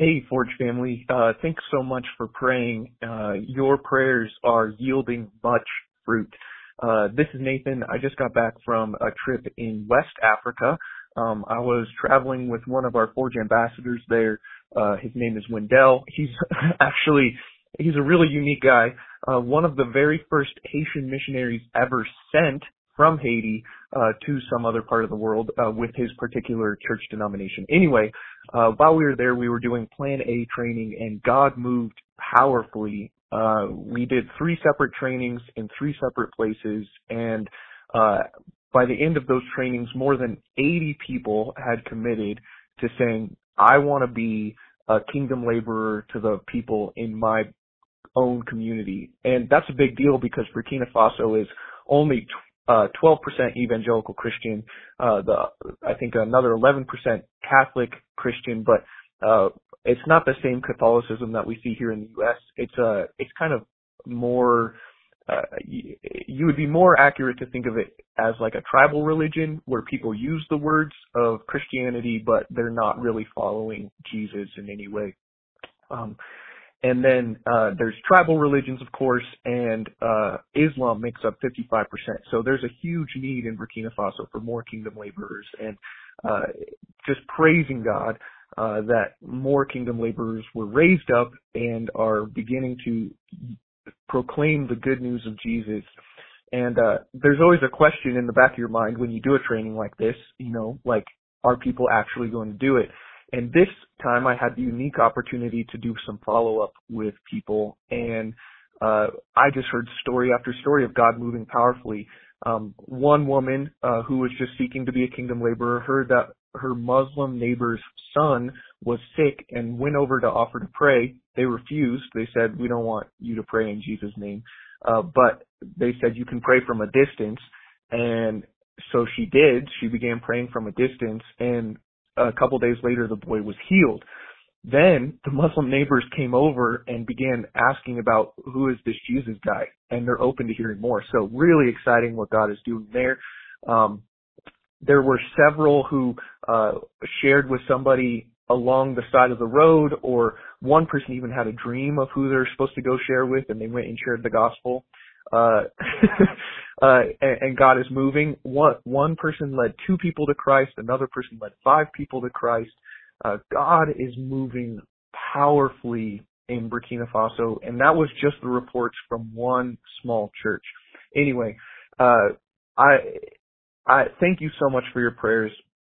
Hey, Forge family. Thanks so much for praying. Your prayers are yielding much fruit. This is Nathan. I just got back from a trip in West Africa. I was traveling with one of our Forge ambassadors there. His name is Windel. He's a really unique guy. One of the very first Haitian missionaries ever sent from Haiti to some other part of the world with his particular church denomination. Anyway, while we were there, we were doing Plan A training, and God moved powerfully. We did 3 separate trainings in 3 separate places, and by the end of those trainings, more than 80 people had committed to saying, I want to be a kingdom laborer to the people in my own community. And that's a big deal because Burkina Faso is only 12% evangelical Christian, I think another 11% Catholic Christian, but it's not the same Catholicism that we see here in the U.S. It's kind of more, you would be more accurate to think of it as like a tribal religion where people use the words of Christianity, but they're not really following Jesus in any way. And then there's tribal religions, of course, and Islam makes up 55%. So there's a huge need in Burkina Faso for more kingdom laborers, and just praising God that more kingdom laborers were raised up and are beginning to proclaim the good news of Jesus. And there's always a question in the back of your mind when you do a training like this, like, are people actually going to do it? And this time I had the unique opportunity to do some follow-up with people, and I just heard story after story of God moving powerfully. One woman who was just seeking to be a kingdom laborer heard that her Muslim neighbor's son was sick and went over to offer to pray. They refused. They said, we don't want you to pray in Jesus' name. But they said, you can pray from a distance. And so she did. She began praying from a distance, and a couple days later, the boy was healed. Then the Muslim neighbors came over and began asking about who is this Jesus guy, and they're open to hearing more. So really exciting what God is doing there. There were several who shared with somebody along the side of the road, or one person even had a dream of who they're supposed to go share with, and they went and shared the gospel. And God is moving. One person led 2 people to Christ. Another person led 5 people to Christ. God is moving powerfully in Burkina Faso, and that was just the reports from one small church. Anyway, I thank you so much for your prayers.